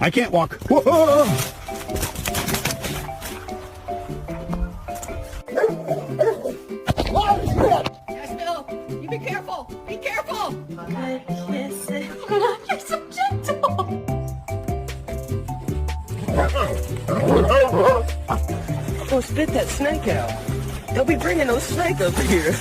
I can't walk. Whoa! Yes, Bill. You be careful. Be careful. Good kisses. You're so gentle. Oh, spit that snake out. They'll be bringing those snake over here.